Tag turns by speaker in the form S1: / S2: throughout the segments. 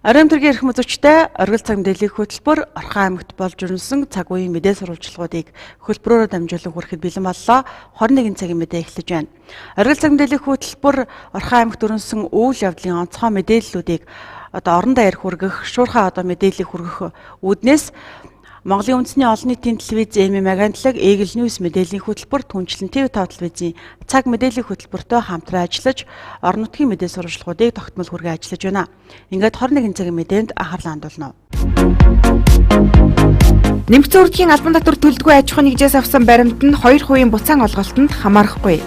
S1: Оройн төргийн эрхэм үзэгчтэй оргил цаг мэдээллийн хөтөлбөр Орхон аймагт болж өрнөсөн цаг үеийн мэдээ сурвалжлагуудыг хөлбөрөөр дамжуулан хүрэхэд бэлэн боллоо. 21 цагийн мэдээ эхэлж байна. Оргил цаг мэдээллийн хөтөлбөр Орхон аймагт өрнөсөн үйл явдлын онцгой мэдээллүүдийг орон даяар хүргэх, шуурхай мэдээллийг хүргэх үүднээс Монголын үндэсний олон нийтийн телевиз Эми Магандлаг Eagle News мэдээллийн хөтөлбөр түнчлэн TV5 телевизийн цаг мэдээллийн хөтөлбөртэй хамтран ажиллаж орон нутгийн мэдээ сурвалжлагуудыг тогтмол хүргэн ажиллаж байна. Ингээд 21 цагийн мэдээнд анхаарлаа хандуулна.
S2: Нэмэгцэн урдгийн албан татвар төлдөггүй аж ахуйн нэгжээс авсан баримт нь 2% буцаан олголтод хамаарахгүй.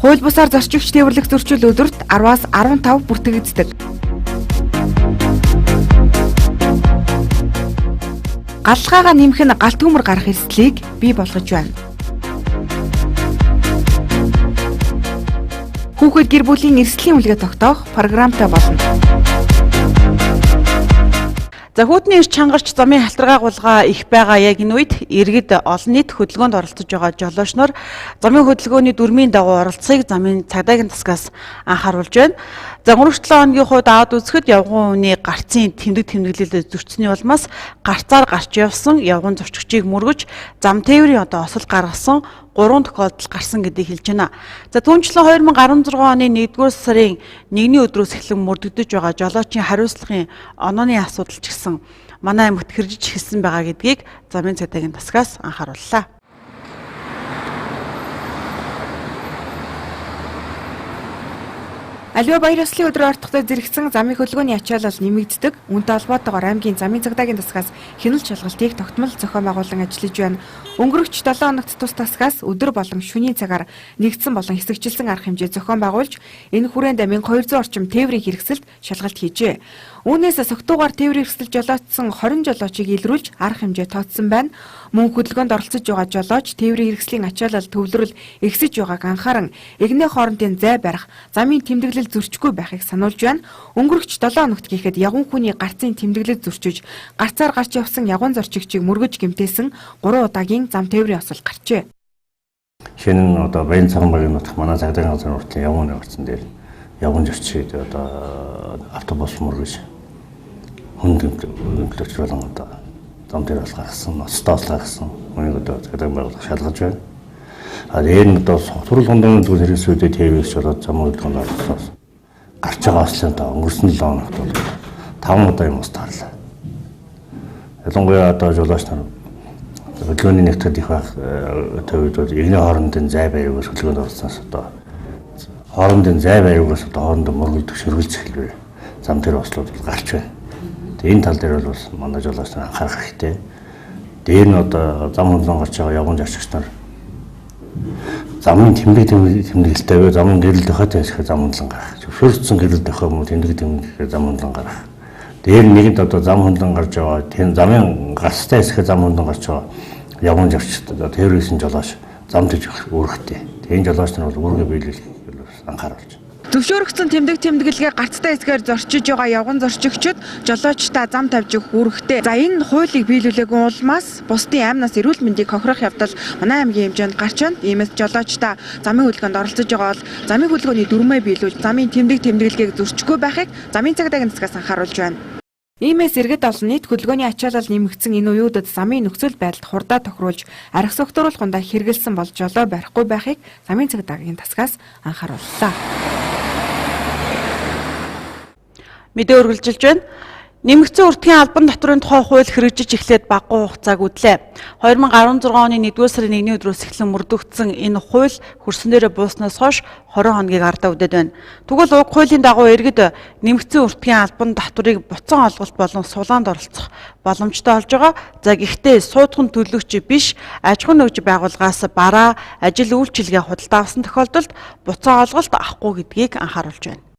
S2: Хууль бусаар зорчигч тээвэрлэх зөрчил өдөрт 10-аас 15 бүртгэгддэг. Галлахаагаа нэмэх нь галт төмөр гарах эрсдлийг бий болгож байна. Хүүхэд гэр бүлийн эрсдлийн үлгээ тогтоох програмтай болно.
S1: За хүүтний эрч чангарч замын халтаргаа гулгаа их байгаа яг энэ үед иргэд олон нийт хөдөлгөөнд оролцож байгаа жолоочноор замын хөдөлгөөний дүрмийн дагуу оролцохыг замын цагдаагийн засгаас анхааруулж байна. За өнгөрөх 7 хоногийн хувьд аваад үзэхэд явган хүний гарцын тэмдэглэлд зөрчсөний улмаас гарцаар гарч явсан явган зурчигчийг мөргөж зам тээврийн осол гаргасан 3 тохиолдол гарсан гэдгийг хэлж байна. За түүнчлэн 2016 оны 1-р сарын 1-ний өдрөөс эхлэн мөрдөгдөж байгаа жолоочийн хариуцлагын онооны асуудал ч гэсэн манай аймагт хэрэгжиж эхэлсэн байгаа гэдгийг замын цагдаагийн засгаас анхаарууллаа.
S2: Аливаа баяр ёслолын өдрөөр ортогтой зэрэгсэн замын хөдөлгөөний ачаалал нэмэгддэг. Үүнтэй холбоотойгоор аймгийн замын цагдаагийн засгаас хяналт шалгалтыг тогтмол зохион байгуулан ажиллаж байна. Өнгөрөх 7 хоногт тус тасгаас өдөр болон шөнийн цагаар нэгдсэн болон хэсэгчилсэн арга хэмжээ зохион байгуулж энэ хүрээнд 1200 орчим тээврийн хэрэгсэлд шалгалт хийжээ. Үүнээс согтуугаар тээврийн хэрэгсэлд жолоочсон 20 жолоочийг илрүүлж арга хэмжээ тооцсон байна. Мөн хөдөлгөөнд оролцож байгаа жолооч тээврийн хэрэгслийн ачаалал төвлөрөл ихсэж байгааг анхааран эгнээ хоорондын зай барих, замын тэмдэглэл зөрчихгүй байхыг сануулж байна. Өнгөрөх 7 хоногт гэхэд явган хүний гарцын тэмдэглэл зөрчиж, гарцаар гарч явсан явган зорчигчийг мөргөж гэмтээсэн 3 удаагийн зам тээврийн осол гарчээ.
S3: Шинэ баян цагаан багийн нутг манай цагдаагийн газрын уртын явган гарцсан дээр явган зорчиг автобус мөргөж хүнд болон зам дээр бас гаргасан, ноцтоос гаргасан. Үүнийг цагдаагийн байгууллага шалгаж байна. Дээр нь сурал гондооны зүйл хэрэгсүүдэд тээврээс болоод зам хөдөлгөөнд оролцсон. Гарч байгаа ослын өнгөрсөн 7 хоногт бол 5 удаа юм ус таарлаа. Ялангуяа жолооч нар хөдөлгөөний нэгтгэд их байх төвд бол эгнээ хоорондын зай байргаас хөдөлгөөнд оролцсноос хоорондын зай байргаас хоорондоо мөргөлдөг шөргөлж эхэлвэ. Зам дээр ослууд гарч байна. Энэ тал дээр бол манай жолооч нар анхаарах хэрэгтэй. Дээр нь зам хөдлөн гарч байгаа явган зорчигч нар замын тэмдэглэлтэй бай, замын гэрэл дохойтой хэсгээ зам хөдлөн гарах. Зөвшөөрсөн гэрэл дохой мөн тэмдэглэлтэй зам хөдлөн гарах. Дээр нэгэнд зам хөдлөн гарч байгаа, тийм замын гарцтай хэсгээ зам хөдлөн гарч байгаа явган зорчигч тээврийн жолооч зам дэж үүрэгтэй. Энэ жолооч нар бол үүргээ биелүүлэх анхааруулж.
S2: Зөвшөөрөгдсөн тэмдэглэгээ гарцтай хэсгээр зорчиж байгаа явган зорчигчид жолоочтой зам тавьж өгөх үүрэгтэй. За энэ хуулийг биелүүлээгүй улмаас бусдын аймнаас эрүүл мэндийг хохирох явдал манай аймгийн хэмжээнд гарч байна. Иймээс жолоочтой замын хөдөлгөөнд оролцож байгаа бол замын хөдөлгөөний дүрмээ биелүүлж замын тэмдэглэгийг зөрчихгүй байхыг замын цагдаагийн засгаас анхааруулж байна. Иймээс иргэд олон нийт хөдөлгөөний ачаалал нэмэгдсэн энэ үеүүдэд замын нөхцөл байдалд хурдаа тохируулж арх согтууруулахундаа хэрэгэлсэн бол жолоо барихгүй байхыг замын цагдаагийн засгаас анхаарууллаа.
S1: Мэдээ үргэлжилж байна. Нэмэгцэн уртгийн албан татврын тухай хууль хэрэгжиж эхлээд багагүй хугацааг үдлээ. 2016 оны 1-р сарын 1-ний өдрөөс эхлэн мөрдөгдсөн энэ хууль хөрсөн дээрээ буусноос хойш 20 хоногийг ардаа үдээд байна. Тэгвэл уг хуулийн дагуу иргэд нэмэгцэн уртгийн албан татврыг буцаан олголт болон сулаанд оролцох боломжтой болж байгаа. За гэхдээ суудхан төлөгч биш аж ахуйн нэгж байгууллагаас бараа ажил үйлчилгээ худалдаа авсан тохиолдолд буцаан олголт авахгүй гэдгийг анхааруулж байна.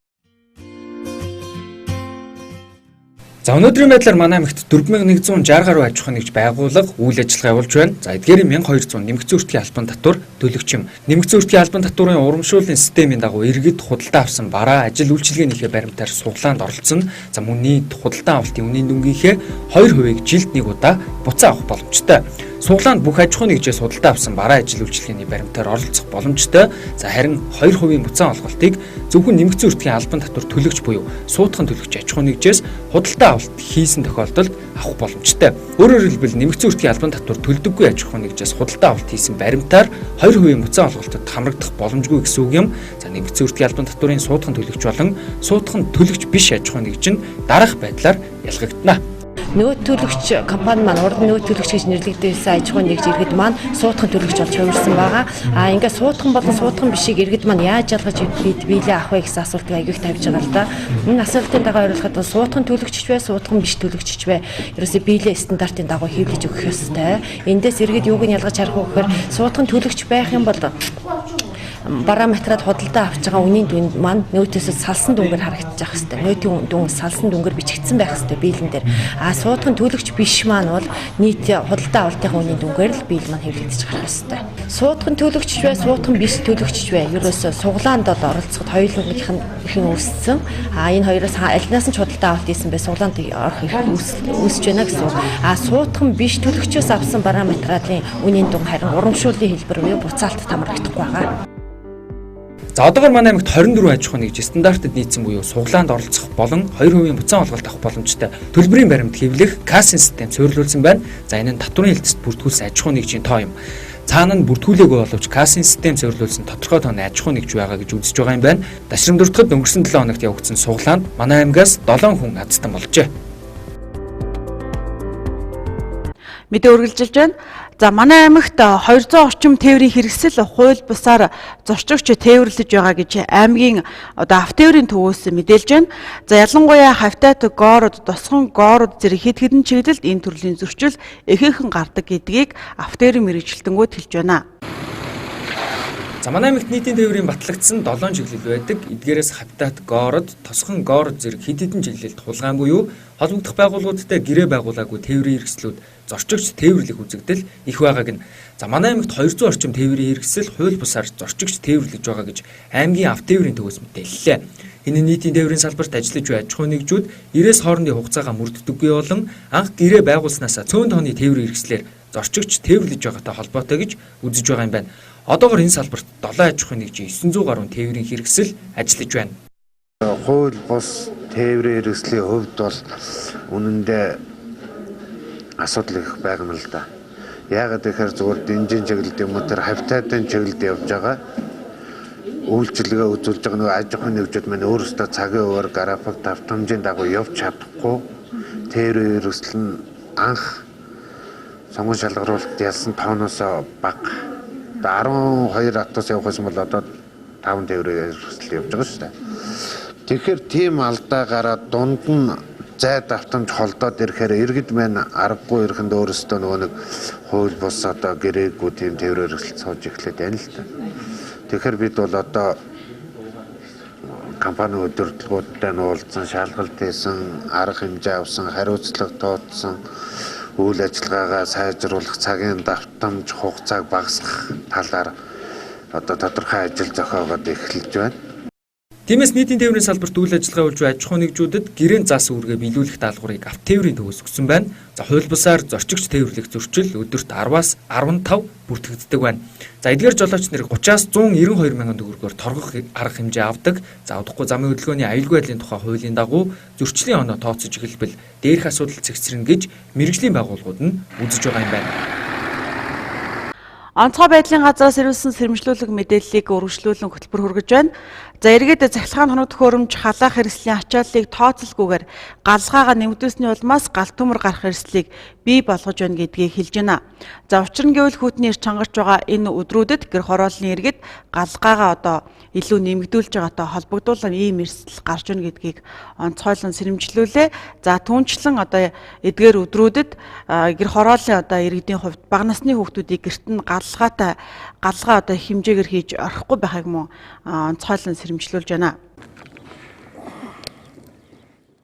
S4: За өнөөдрийн байдлаар манай аймагт 4160 гаруй аж ахуйн нэгж байгууллага үйл ажиллагаа явуулж байна. За эдгээр 1200 нэмэгцэн уртгийн албан татвар төлөгч юм. Нэмэгцэн уртгийн албан татврын урамшууллын системийн дагуу иргэд худалдаа авсан бараа ажил үйлчилгээнийхээ баримтаар суглаанд оролцсон. За мөн нийт худалдаа авалтын үнийн дүнгийнхээ 2%-ийг жилд нэг удаа буцаа авах боломжтой. Суглаанд бүх аж ахуйн нэгжээс худалдаа авсан бараа ажил үйлчилгээний баримтаар оролцох боломжтой. За харин 2% буцаан олголтыг зөвхөн нэмэгдсэн өртгийн албан татвар төлөгч буюу суутхан төлөгч аж ахуйн нэгжээс худалдаа авалт хийсэн тохиолдолд авах боломжтой. Өөрөөр хэлбэл нэмэгдсэн өртгийн албан татвар төлдөггүй аж ахуйн нэгжээс худалдаа авалт хийсэн баримтаар 2% буцаан олголтод хамрагдах боломжгүй гэсэн үг юм. За нэмэгдсэн өртгийн албан татварын суутхан төлөгч болон суутхан төлөгч биш аж ахуйн нэгж нь дараах байдлаар ялгагдана.
S5: Нөгөө төлөгч компани маань урд нөгөө төлөгч гэж нэрлэгдсэн аж ахуйн нэгж иргэд маань суутхан төлөгч болж хувирсан байгаа. Ингээд суутхан болон суутхан бишийг иргэд маань яаж ялгаж биелээ авах вэ гэсэн асуултыг аягүйх тавьж байгаа л да. Энэ асуултын дагуу ойлгоход суутхан төлөгч ч вэ, суутхан биш төлөгч ч вэ ерөөсөө биелээ стандартын дагуу хэвлэж өгөх ёстой. Эндээс иргэд юуг нь ялгаж харах вэ гэхээр суутхан төлөгч байх юм бол бараа материал худалдаа авч байгаа үнийн дүнд маань нөөтөөс салсан дүнгээр харагдаж байх хэвээр. Нөөтийн дүн салсан дүнгээр бичигдсэн байх хэвээр биелэн дээр. Суутхан төлөгч биш маань бол нийт худалдаа авалтын үнийн дүнгээр л биел маань хэвлэгдэж гарах хэвээр. Суутхан төлөгч ч вэ, суутхан биш төлөгч ч вэ ерөөсөө суглаанд оролцоход хоёулынх нь ихэн үүссэн. Энэ хоёроос альнаас нь худалдаа авалт хийсэн бай суглаанд орох их үүсэж байна гэсэн. Суутхан биш төлөгчөөс авсан бараа материалын үнийн дүн харин урамшууллын хэлбэр буюу буцаалтад хамрагдахгүй байгаа.
S4: За одоогоор манай аймагт 24 аж ахуйн нэгж стандартад нийцсэн буюу суглаанд оролцох болон 2% буцаан олголт авах боломжтой төлбөрийн баримт хэвлэх кассин систем суурилуулсан байна. За энэ нь татварын хэлтсэд бүртгүүлсэн аж ахуйн нэгжийн тоо юм. Цаана нь бүртгүүлээгүй боловч кассин систем суурилуулсан тодорхой тооны аж ахуйн нэгж байгаа гэж үзэж байгаа юм байна. Дашрам дуртахад өнгөрсөн 7 хоногт явагдсан суглаанд манай аймгаас 7 хүн азтан болжээ.
S1: Мэдээ үргэлжилж байна. За манай аймагт 200 орчим тээврийн хэрэгсэл хууль бусаар зорчигч тээвэрлэж байгаа гэж аймгийн автоотын төвөөс мэдээлж байна. За ялангуяа хавтайт гоород, тосгон гоород зэрэг хэд хэдэн чиглэлд энэ төрлийн зөрчил ихээхэн гардаг гэдгийг автоотын мэргэжилтэнгүүд хэлж байна.
S4: За манай аймагт нийтийн тээврийн батлагдсан 7 чиглэл байдаг. Эдгээрээс хавтайт гоород, тосгон гоород зэрэг хэд хэдэн чиглэлд хулгайн буюу холбогдох байгууллагуудтай гэрээ байгуулаагүй тээврийн хэрэгслүүд зорчигч тээвэрлэх үзэгдэл их байгааг нь. За манай аймагт 200 орчим тээврийн хэрэгсэл хууль бусаар зорчигч тээвэрлэж байгаа гэж аймгийн автоотын төвөөс мэдээллээ. Энэ нийтийн тээврийн салбарт ажиллаж буй аж ахуйн нэгжүүд 90-с хоорондын хугацаагаа мөрддөггүй болон анх гэрээ байгуулснаас цөөн тооны тээврийн хэрэгслээр зорчигч тээвэрлэж байгаатай холбоотой гэж үзэж байгаа юм байна. Одоогоор энэ салбарт 7 аж ахуйн нэгжийн 900 гаруй тээврийн хэрэгсэл ажиллаж байна.
S6: Хууль бус тээврийн хэрэгслийн хувьд бол үнэндээ асуудал их байгаа юм л да. Яагаад гэхээр зүгээр дэнжин чиглэлд юм уу тэр хавтайдын чиглэлд явж байгаа үйлчилгээ үзүүлж байгаа нөгөө аж ахуйн нэгжүүд маань өөрөөсөө цагийн хуваар график давтамжийн дагуу явж чадахгүй тээврийн хэрэгсэл нь анх сонгон шалгаруулалт ялсан тооноос бага 12 автоос явах юм бол одоо 5 тээврийн хэрэгсэл явж байгаа шүү дээ. Тэгэхээр тийм алдаа гараад дунд нь зай давтамж холдоод ирэхээр иргэд маань аргагүй ирэхэнд өөрөөсөө нөгөө нэг хууль бус одоо гэрээгүй тийм тээврийн хэрэгсэл сууж эхлэх байна л та. Тэгэхээр бид бол одоо компани удирдлагуудтай нь уулзсан, шалгалт хийсэн, арга хэмжээ авсан, хариуцлага тооцсон, үйл ажиллагаагаа сайжруулах, цагийн давтамж хугацааг багасгах талаар одоо тодорхой ажил зохиогоод эхэлж байна.
S4: Тиймээс нийтийн тээврийн салбарт үйл ажиллагаа болж буй аж ахуйн нэгжүүдэд гэрээний заасан үүргээ биелүүлэх даалгаврыг автоотын төвөөс өгсөн байна. За хууль бусаар зорчигч тээвэрлэх зөрчил өдөрт 10-аас 15 бүртгэгддэг байна. За эдгээр жолооч нар 30-аас 192 мянган төгрөгөөр торгох арга хэмжээ авдаг. За удахгүй замын хөдөлгөөний аюулгүй байдлын тухай хуулийн дагуу зөрчлийн оноо тооцож эхэлбэл дээрх асуудал цэгцэрнэ гэж мэргэжлийн байгууллагууд нь үзэж байгаа юм байна.
S1: Онцгой байдлын газраас ирүүлсэн сэрэмжлүүлэг мэдээллийг үргэлжлүүлэн хөтөлбөр хүргэж байна. За иргэд захилгаан хоног төхөөрөмж халаах хэрэгслийн ачааллыг тооцолгүйгээр галгаагаа нэмэгдүүлсний улмаас галт төмөр гарах хэрэгслийг бий болгож байна гэдгийг хэлж байна. За учир нь гэвэл хүйтний эрч чангарч байгаа энэ өдрүүдэд гэр хорооллын иргэд галгаагаа одоо илүү нэмэгдүүлж байгаатай холбогдуулан ийм эрсдэл гарч ийн гэдгийг онцгойлон сэрэмжлүүлээ. За түүнчлэн одоо эдгээр өдрүүдэд гэр хорооллын одоо иргэдийн хувьд бага насны хүүхдүүдийг гэрт нь галгаа одоо хэмжээгээр хийж орохгүй байхыг мөн онцгойлон сэрэмжлүүлж байна.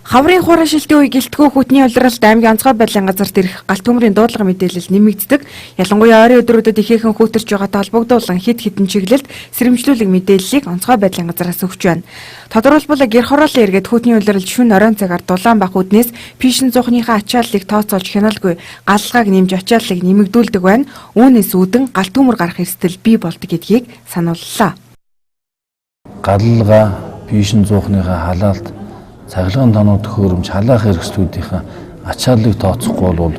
S2: Хаврын хуурай шилтийн үе гэлтгөө хүтний улиралд аймгийн онцгой байдлын газарт ирэх галт төмрийн дуудлага мэдээлэл нэмэгддэг. Ялангуяа ойрын өдрүүдэд ихээхэн хүүтэрч байгаатай холбогдуулан хэд хэдэн чиглэлд сэрэмжлүүлэг мэдээллийг онцгой байдлын газараас өгч байна. Тодорхойлбол гэр хорооллын эргээд хүтний улиралд шөнө оройн цагаар дулаан бах үднээс пишин зуухныхаа ачааллыг тооцоолж хяналтгүй галгалгааг нэмж ачааллыг нэмэгдүүлдэг байна. Үүнээс үүдэн галт төмөр гарах эрсдэл бий болдог гэдгийг санууллаа.
S7: Галгалгаа пишин зуухныхаа халаалт цахилгаан тоног төхөөрөмж халаах хэрэгслүүдийн ачааллыг тооцохгүй бол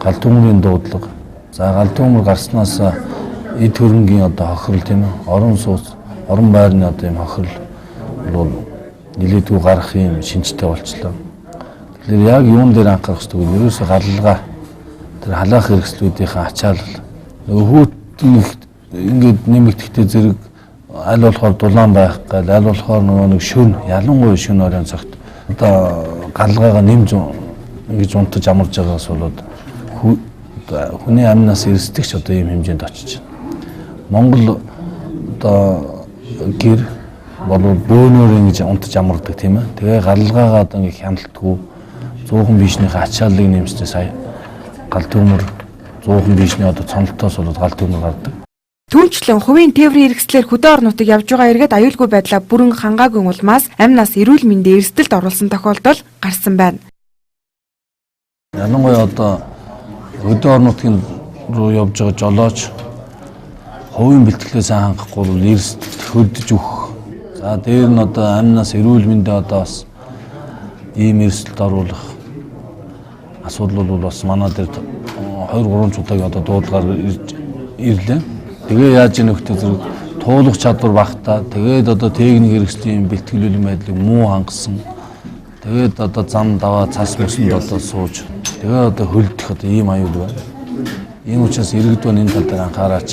S7: гал төмрийн дуудлага. За гал төмөр гарснаас эд хөрөнгийн одоо хохирол тийм ээ. Орон сууц, орон байрны одоо юм хохирол бол нэлээдгүй гарах юм шинжтэй болчлоо. Тэгэхээр яг юун дээр анхаарах хэрэгтэй вэ? Ерөөсө галгалгаа тэр халаах хэрэгслүүдийн ачаалал. Нөгөө хүүтний ингээд нэмэгдэхдээ зэрэг аль болохоор дулаан байх гал аль болохоор нөгөө нэг шөнө ялангуяа шөнө оройн цагт одоо галгалгаагаа нэмж ингэж унтаж амарж байгаагаас болоод хүний амнаас эрсдэгч одоо ийм хэмжээнд очиж байна. Монгол одоо гэр болов бөөнөр ингэж унтаж амардаг тийм ээ. Тэгээ галгалгаагаа одоо ингэ хяналтгүй 100хан бишнийхээ ачааллыг нэмсдээ сая гал төмөр 100хан бишний одоо цонлтоос болоод гал төмөр гардаг.
S2: Түүнчлэн хувийн тээврийн хэрэгслээр хөдөө орнуудыг явж байгаа эргээд аюулгүй байдлаа бүрэн хангаагүй улмаас амнаас эрүүл мэндийн эрсдэлд оруулсан тохиолдол гарсан байна.
S7: Ялангуяа одоо хөдөө орнуудын руу явж байгаа жолооч хувийн бэлтгэлээ сайн хангахгүй бол эрсдэлд хөддөж өгөх. За дээр нь одоо амнаас эрүүл мэндийн одоо бас ийм эрсдэлд оруулах асуудал бол бас манай дээр 2-3 удаагийн одоо дуудлагаар ирлээ. Тэгээ яаж ийм нөхдөд зэрэг туулах чадвар багтаа тэгээд одоо техник хэрэгслийн бэлтгэлүүлэн байдлыг муу хангасан. Тэгээд одоо зам даваа цас мөсөнд одоо сууж тэгээ одоо хөлдөх одоо ийм аюул байна. Ийм учраас иргэдүүд энэ тал дээр анхаараач.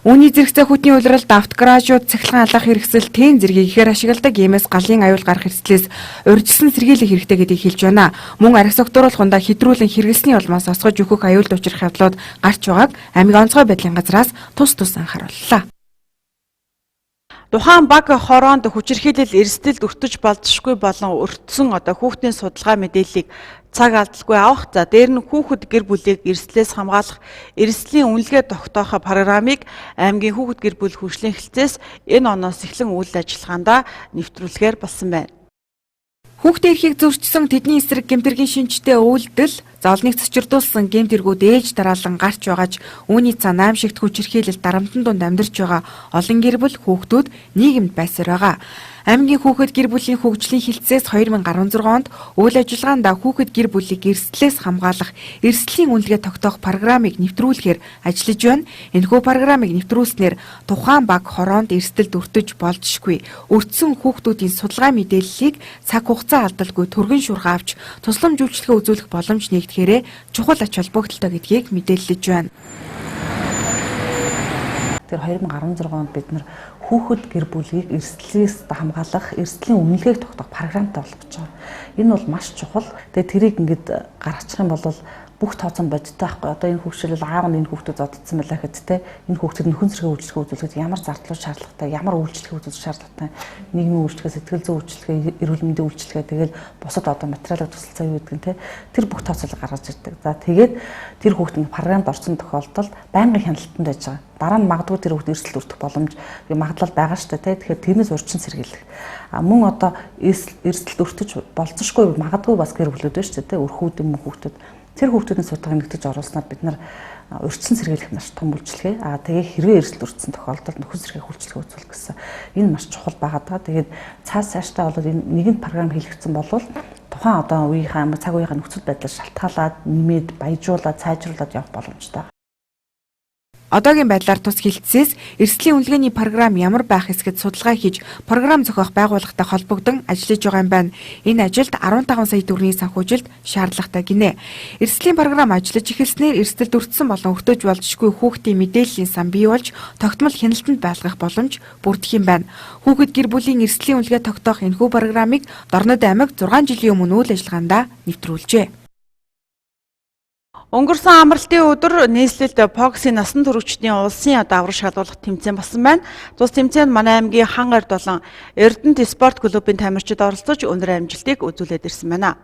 S2: Үүний зэрэгцээ хүтний улиралд автогаражууд цахилгаан алах хэрэгсэл тэн зэргийг ихээр ашигладаг иймээс галын аюул гарах эрсдлээс урьдчилан сэргийлэх хэрэгтэй гэдгийг хэлж байна. Мөн архи согтууруулахундаа хэтрүүлэн хэрэглэсний улмаас осгож өгөх аюулд учрах явдлууд гарч байгааг аймгийн онцгой байдлын газраас тус анхаарууллаа.
S1: Тухайн баг хороонд хүчирхийлэл эрсдэлд өртөж болзошгүй болон өртсөн одоо хүүхдийн судалгаа мэдээллийг цаг алдалгүй авах. За дээр нь хүүхэд гэр бүлийг эрсдлээс хамгаалах эрсдлийн үнэлгээ тогтоох программыг аймгийн хүүхэд гэр бүл хөгжлийн хэлтсээс энэ оноос эхлэн үйл ажиллагаанд нэвтрүүлэхээр болсон байна.
S2: Хүүхдийн эрхийг зөрчсөн тэдний эсрэг гэмтэргийн шинжтэй үйлдэл зоолныг цочирдуулсан гэмтэргүүд ээж дараалан гарч байгаач үүний цаана аимшигт хүчирхийлэл дарамтан дунд амьдарч байгаа олон гэр бүл хүүхдүүд нийгэмд байсаар байгаа. Аймгийн хүүхэд гэр бүлийн хөгжлийн хэлтсээс 2016 онд үйл ажиллагаанд хүүхэд гэр бүлийг эрсдлээс хамгаалах эрсдлийн үнэлгээ тогтоох программыг нэвтрүүлэхээр ажиллаж байна. Энэхүү программыг нэвтрүүлснээр тухайн баг хороонд эрсдэлд өртөж болзошгүй өртсөн хүүхдүүдийн судалгаа мэдээллийг цаг хугацаа алдалгүй түргэн шуурхай авч тусламж үйлчлэгээ үзүүлэх боломж нэгдэхээрээ чухал ач холбогдолтой гэдгийг мэдээлж байна.
S8: Тэр 2016 онд бид нар хүүхэд гэр бүлийг эрсдлээс хамгаалах, эрсдлийн үнэлгээг тогтоох програмтай болгож байгаа. Энэ бол маш чухал. Тэгээ тэрийг ингээд гаргачих юм бол бүх тооцоон бодиттой байхгүй. Одоо энэ хөвгчлөл аав нь энэ хүүхдэд зоддсон байлаа гэхэд те энэ хүүхдэд нөхөн зэрэг үйлчлэгээ үзүүлэхэд ямар зардлууд шаардлагатай, ямар үйлчлэгээ үзүүлэх шаардлагатай, нийгмийн үйлчлэгээ, сэтгэл зүйн үйлчлэгээ, эрүүл мэндийн үйлчлэгээ, тэгэл бусад одоо материалын тусалцаа юу гэдэг нь те тэр бүх тооцоолыг гаргаж ирдэг. За тэгээд тэр хүүхдэд програмд орсон тохиолдолд байнгын хяналтанд байж байгаа. Дараа нь магадгүй тэр хүүхд эрсдэл өртөх боломж магадлал байгаа шүү дээ. Тэгэхээр тэрнээс урьдчилан сэргийлэх. Мөн одоо эрсдэлд өртөж болцсошгүй магадгүй бас гэр бүлүүд байна шүү дээ. Өрхүүд юм хүүхдүүд. Тэр хүүхдүүдийн судалгааг нэгтгэж оруулснаар бид нар урьдчилан сэргийлэх маш том үйлчлэгээ. Тэгээ хэрвээ эрсдэл өртсөн тохиолдолд нөхөн сэргийлэх үйлчлэгээ үзүүлэх гэсэн энэ маш чухал байгаа. Тэгээд цаашдаа бол энэ нэгэн програм хийлгэсэн болвол тухайн одоо үеийнхээ цаг үеийнхээ нөхцөл байдлаар шалтгаалаад нэмээд баяжуулаад сайжруулад явах боломжтой.
S2: Одоогийн байдлаар тус хэлтсээс эрсдлийн үнэлгээний програм ямар байх эсгэд судалгаа хийж програм зохиох байгууллагатай холбогдсон ажиллаж байгаа юм байна. Энэ ажилд 15 сая төгрөгийн санхүүжилт шаардлагатай гинэ. Эрсдлийн програм ажиллаж эхэлснээр эрсдэлд өртсөн болон өртөж болзошгүй хүүхдийн мэдээллийн сан бий болж тогтмол хяналтанд байлгах боломж бүрдэх юм байна. Хүүхэд гэр бүлийн эрсдлийн үнэлгээ тогтоох энэхүү программыг Дорнод аймаг 6 жилийн өмнө үйл ажиллагаанд нэвтрүүлжээ.
S1: Өнгөрсөн амралтын өдөр нийслэлд боксийн насан туршидчдын улсын давраг шалгуулах тэмцээн болсон байна. Тус тэмцээнд манай аймгийн хан ард болон Эрдэнэт спорт клубын тамирчид оролцож өндөр амжилтыг үзүүлээд ирсэн байна.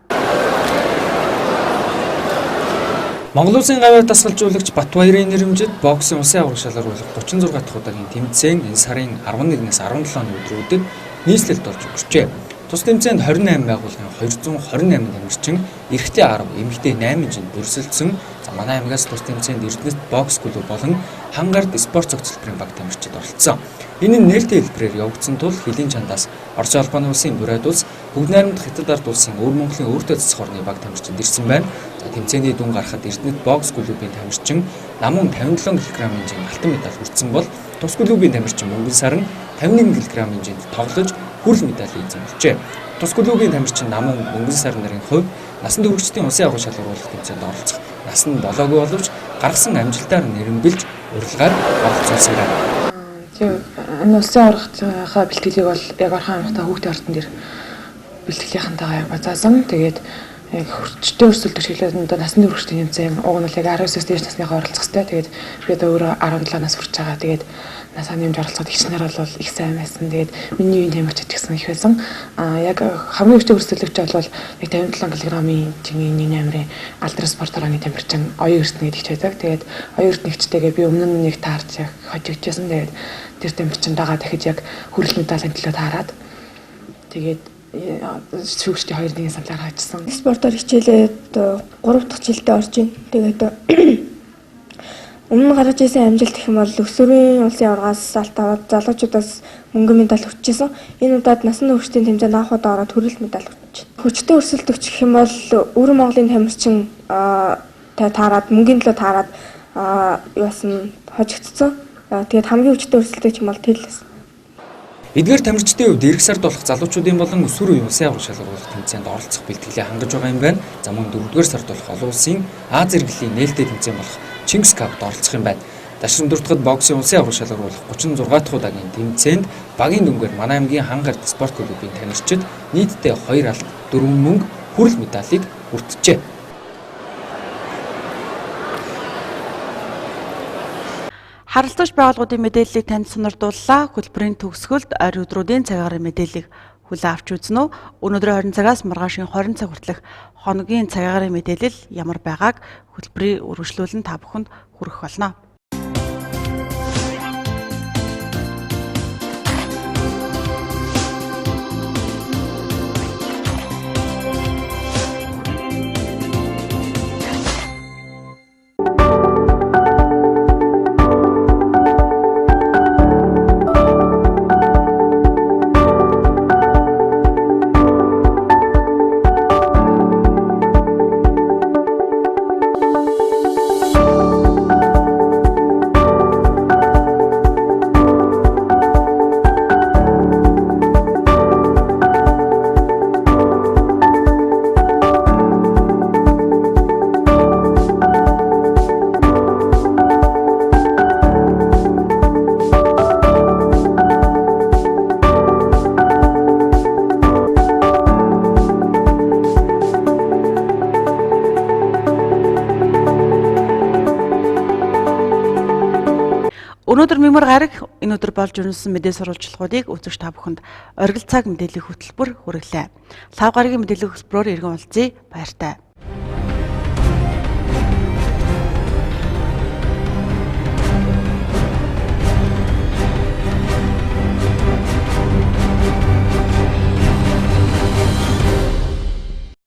S4: Монгол Улсын гавьяа дасгалжуулагч Батбаярын нэрэмжит боксийн улсын авраг шалгаруулах 36 дахь удаагийн тэмцээн энэ сарын 11-ээс 17-ны өдрүүдэд нийслэлд орж өгчээ. Тус тэмцээнд 28 байгууллагын 228 тамирчин, эрэгтэй 10, эмэгтэй 8 жинд бүрсэлдсэн. Манай аймгаас тус тэмцээнд Эрдэнэт бокс клуб болон Хангард спорт цогцлборын баг тамирчид оролцсон. Энэ нь нээлттэй хэлбэрээр явагдсан тул Хөлийн чандаас Орос улбаны улсын Бурайд улс, Бүгд найрамдах Хятад ард улсын Өвөр Монголын өөртөө цэцэх орны баг тамирчид ирсэн байна. Тэмцээний дүн гарахад Эрдэнэт бокс клубын тамирчин намун 57 кг хэмжээний алтан медаль хүртсэн бол тус клубын тамирчин Мөнгөн Саран 51 кг хэмжээнд тоглож хүрэл медаль эзэн болжээ. Тус клубын тамирчин намун Мөнгөн Саран нарын хувьд насан туршидчдын улсын авраг шалгаруулах тэмцээнд оролцох нас нь болоогүй боловч гаргасан амжилтаар нэрэмбэлж урилгаар оролцуулсан байна.
S9: Энэ улсын аврагынхаа бэлтгэлийг бол яг Орхон аймагта хүүхдийн ордон дээр бэлтгэлийнхантайгаа яг базаасан. Тэгээд хүчтэй өрсөлдөх чиглэлд насны хүрэгчдийн тэмцээн уг нь бол яг 19-с дээш насныхаа оролцох хэрэгтэй. Тэгээд би өөрөө 17 нас хүрч байгаа. Тэгээд насаа нэмж оролцоход ихснэр бол их сайн байсан. Тэгээд миний үеийн тамирчид гэсэн их байсан. Яг хамгийн хүчтэй өрсөлдөгч бол яг 57 кг-ийн жингийн амрын алдар спортоор нэг тамирчин оюун эрдэнэ гэдэгч байдаг. Тэгээд оюун эрдэнэгчтэйгээ би өмнө нь нэг таарч яг хожигдчихсан. Тэгээд тэр тамирчинтайгаа дахиж яг хүрэл медалийн төлөө таарад. Тэгээд шүүгчдийн хоёр нэгэн самлаар хаажсан.
S10: Спортоор хичээлээд 3 дахь жилдээ орж ийн. Тэгээд өмнө гарч ирсэн амжилт гэх юм бол өсвөрийн улсын аврагаас салт аваад залуучуудаас мөнгөн медаль хүртчихсэн. Энэ удаад насны хүрэгчдийн тэмцээнд анх удаа ороод хүрэл медаль хүртчихсэн. Хүчтэй өрсөлдөгч гэх юм бол Өвөр Монголын тамирчин таарад мөнгөний төлөө таарад яасан хожигдсон. Тэгээд хамгийн хүчтэй өрсөлдөгч юм бол Тэлээс.
S4: Эдгээр тамирчдын хувьд эх сард болох залуучуудын болон өсвөр үеийн улсын авраг шалгаруулах тэмцээнд оролцох бэлтгэлээ хангаж байгаа юм байна. За мөн 4-р сард болох олон улсын Аз зэрэглэлийн нээлттэй тэмцээн болох Чингис Капд оролцох юм байна. Дашрам дуртагад боксийн улсын авраг шалгаруулах 36 дахь удаагийн тэмцээнд багийн дүнгээр манай аймгийн Хангард спорт клубын тамирчид нийтдээ 2 алт, 4 мөнгө, хүрэл медалийг хүртжээ.
S1: Харилцагч байгууллагуудын мэдээллийг танд сонирдууллаа. Хөтөлбөрийн төгсгөлд ойр өдрүүдийн цагаараа мэдээллийг хүлээн авч үзнэ үү? Өнөөдрийн 20 цагаас маргаашийн 20 цаг хүртэлх хоногийн цагаараа мэдээлэл ямар байгааг хөтөлбөрийн үргэлжлүүлэн та бүхэнд хүргэх болно. Өнөөдөр мэмэр гараг энэ өдөр болж өрнөсөн мэдээ сурвалжлагуудыг үзэж та бүхэнд оргил цаг мэдээллийн хөтөлбөр хүргэлээ. Лав гарагийн мэдээллийн хөтөлбөрөөр иргэн уулзъя. Баяртай.